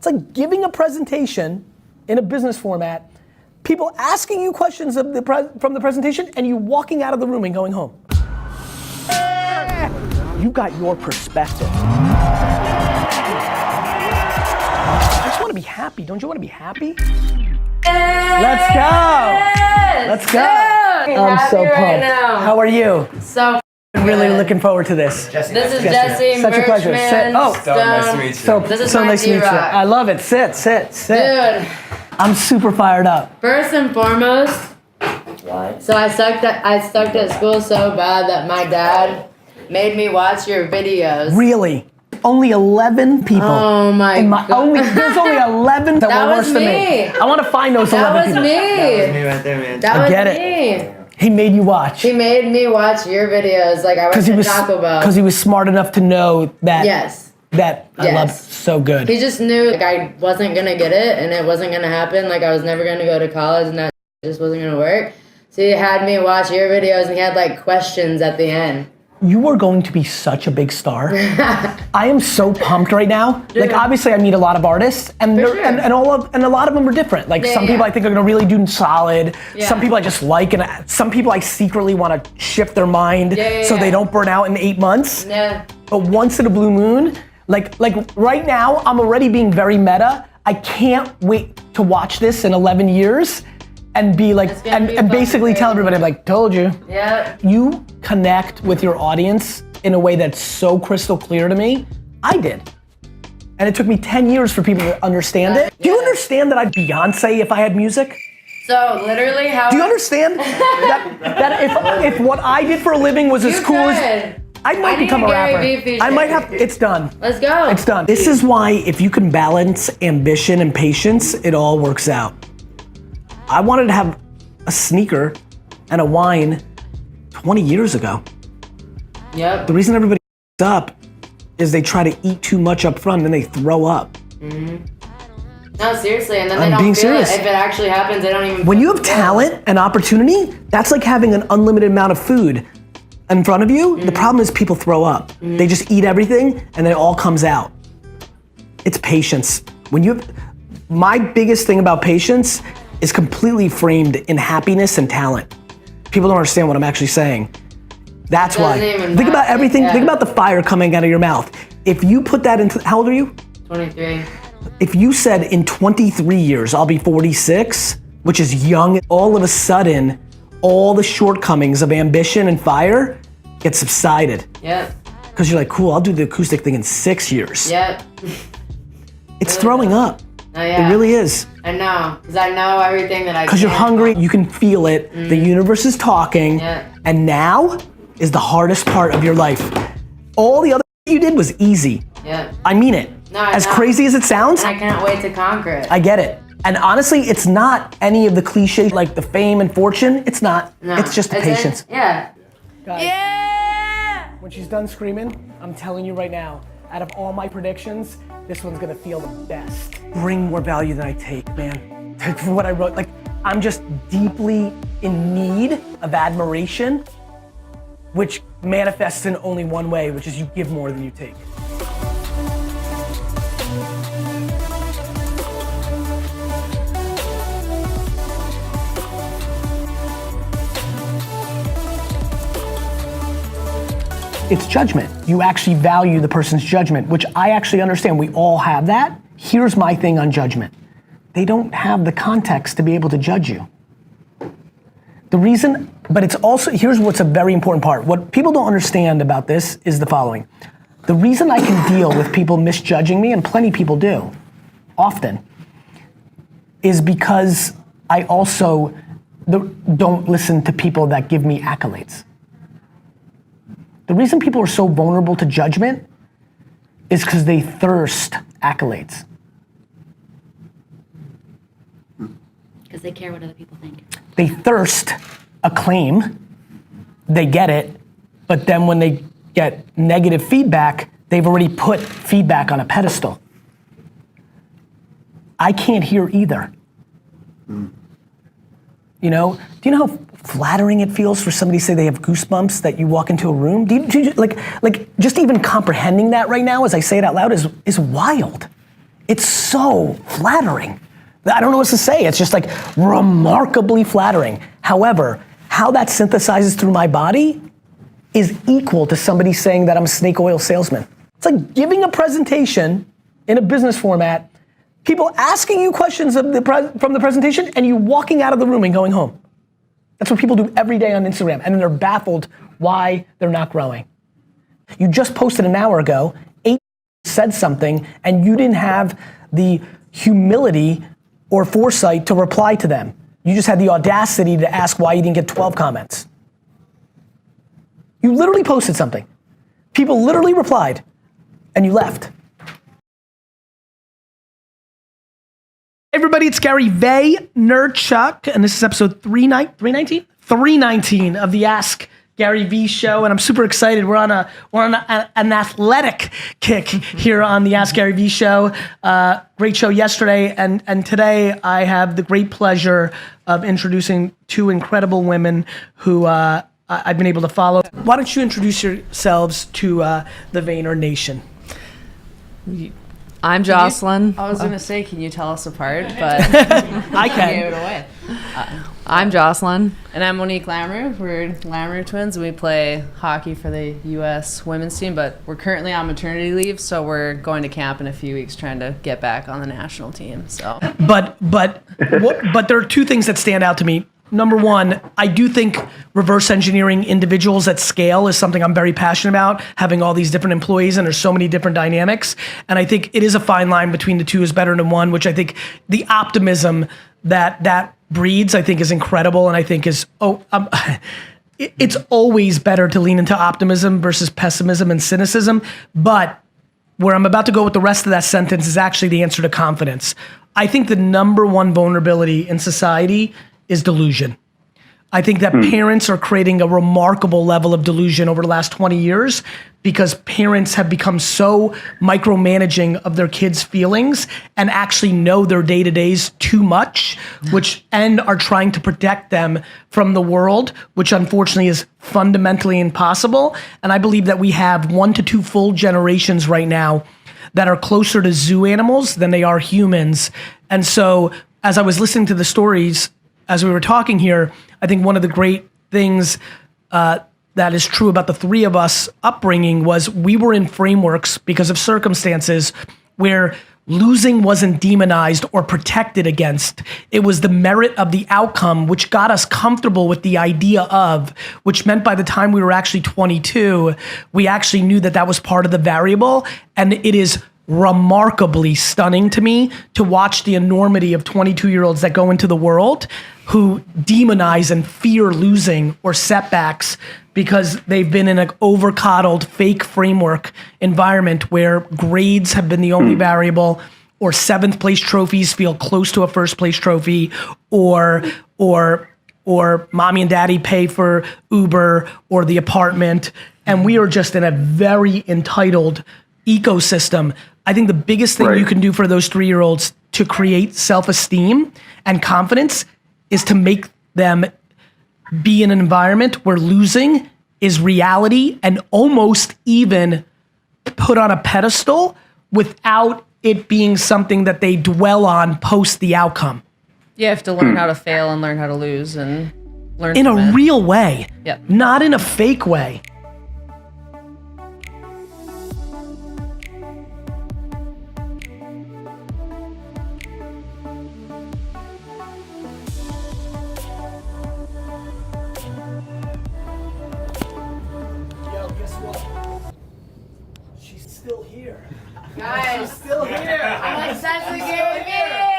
It's like giving a presentation in a business format, people asking you questions from the presentation, and you walking out of the room and going home. You got your perspective. I just want to be happy. Don't you want to be happy? Let's go. Let's go. I'm so pumped. How are you? So I'm really looking forward to this. This is Jesse. Such a pleasure. Sit. Oh, so nice to meet you. So nice to meet you. I love it. Sit. Dude. I'm super fired up. First and foremost, so I sucked at school so bad that my dad made me watch your videos. Really? Only 11 people. Oh my God. There's only 11 that were worse than me. I want to find those 11 people. That was me right there, man. That was I get it. He made you watch. He made me watch your videos. Like I went to Taco Bell. Because he was smart enough to know that. Yes. I love so good. He just knew like I wasn't gonna get it and it wasn't gonna happen. Like I was never gonna go to college and that just wasn't gonna work. So he had me watch your videos and he had like questions at the end. You are going to be such a big star. I am so pumped right now. Dude. Like obviously I meet a lot of artists and and a lot of them are different. Like some people I think are gonna really do solid. Yeah. Some people I just like and some people I secretly want to shift their mind so they don't burn out in 8 months. Yeah. But once in a blue moon, like right now I'm already being very meta. I can't wait to watch this in 11 years. And be like, and basically tell everybody, I'm like, told you. Yeah. You connect with your audience in a way that's so crystal clear to me. I did. And it took me 10 years for people to understand it. Do you understand that I'd Beyonce if I had music? So literally how- Do you understand that if what I did for a living was as cool as, I might become a rapper. I might have, it's done. Let's go. It's done. This is why if you can balance ambition and patience, it all works out. I wanted to have a sneaker and a wine 20 years ago. Yep. The reason everybody up is they try to eat too much up front and they throw up. Mm-hmm. No, seriously, and then they don't feel it. If it actually happens, they don't even When you have talent and opportunity, that's like having an unlimited amount of food in front of you. The problem is people throw up. They just eat everything and then it all comes out. It's patience. My biggest thing about patience is completely framed in happiness and talent. People don't understand what I'm actually saying. That's why. Think about everything, think about the fire coming out of your mouth. If you put that into, how old are you? 23. If you said in 23 years, I'll be 46, which is young, all of a sudden, all the shortcomings of ambition and fire get subsided. Yep. Because you're like, cool, I'll do the acoustic thing in 6 years. Yep. It's throwing up. Oh, yeah. It really is. I know, because I know everything that I can. Because you're hungry, you can feel it, the universe is talking, and now is the hardest part of your life. All the other you did was easy. Yeah. I mean it. No, as crazy as it sounds. And I can't wait to conquer it. I get it. And honestly, it's not any of the cliches like the fame and fortune. It's not. No. It's just the patience. Yeah. Guys, yeah! When she's done screaming, I'm telling you right now, out of all my predictions, this one's gonna feel the best. Bring more value than I take, man. For what I wrote, like, I'm just deeply in need of admiration, which manifests in only one way, which is you give more than you take. It's judgment. You actually value the person's judgment, which I actually understand. We all have that. Here's my thing on judgment. They don't have the context to be able to judge you. The reason, but it's also, here's what's a very important part. What people don't understand about this is the following. The reason I can deal with people misjudging me, and plenty of people do, often, is because I also don't listen to people that give me accolades. The reason people are so vulnerable to judgment is because they thirst accolades. Because they care what other people think. They thirst acclaim, they get it, but then when they get negative feedback, they've already put feedback on a pedestal. I can't hear either. You know, do you know how flattering it feels for somebody to say they have goosebumps that you walk into a room? Do you like just even comprehending that right now as I say it out loud is wild. It's so flattering. I don't know what to say. It's just like remarkably flattering. However, how that synthesizes through my body is equal to somebody saying that I'm a snake oil salesman. It's like giving a presentation in a business format, people asking you questions from the presentation, and you walking out of the room and going home. That's what people do every day on Instagram, and then they're baffled why they're not growing. You just posted an hour ago, 8 said something, and you didn't have the humility or foresight to reply to them. You just had the audacity to ask why you didn't get 12 comments. You literally posted something. People literally replied, and you left. Hey everybody, it's GaryVee, Nerdchuck, and this is episode 319 of the Ask GaryVee show, and I'm super excited. We're on an athletic kick here on the Ask GaryVee show. Great show yesterday, and today I have the great pleasure of introducing two incredible women who I've been able to follow. Why don't you introduce yourselves to the Vayner Nation? I'm Jocelyn. I was going to say, can you tell us apart? But I can. Gave it away. I'm Jocelyn. And I'm Monique Lamoureux. We're Lamoureux twins. We play hockey for the U.S. women's team, but we're currently on maternity leave, so we're going to camp in a few weeks trying to get back on the national team. So, But there are two things that stand out to me. Number one, I do think reverse engineering individuals at scale is something I'm very passionate about, having all these different employees, and there's so many different dynamics. And I think it is a fine line between the two is better than one, which I think the optimism that breeds, I think is incredible. And I think it's always better to lean into optimism versus pessimism and cynicism. But where I'm about to go with the rest of that sentence is actually the answer to confidence. I think the number one vulnerability in society is delusion. I think that parents are creating a remarkable level of delusion over the last 20 years because parents have become so micromanaging of their kids' feelings and actually know their day-to-days too much, and are trying to protect them from the world, which unfortunately is fundamentally impossible. And I believe that we have 1 to 2 full generations right now that are closer to zoo animals than they are humans. And so as I was listening to the stories, as we were talking here, I think one of the great things that is true about the three of us upbringing was we were in frameworks because of circumstances where losing wasn't demonized or protected against. It was the merit of the outcome, which got us comfortable with the idea of, which meant by the time we were actually 22, we actually knew that that was part of the variable. And it is remarkably stunning to me to watch the enormity of 22-year-olds that go into the world who demonize and fear losing or setbacks because they've been in an over-coddled fake framework environment where grades have been the only variable, or 7th place trophies feel close to a 1st place trophy, or mommy and daddy pay for Uber or the apartment. And we are just in a very entitled ecosystem. I think the biggest thing you can do for those 3-year-olds to create self-esteem and confidence is to make them be in an environment where losing is reality and almost even put on a pedestal without it being something that they dwell on post the outcome. you have to learn how to fail and learn how to lose and learn in from a it. real way, Yep. not in a fake way. Guys, still here. I'm obsessed with GaryVee.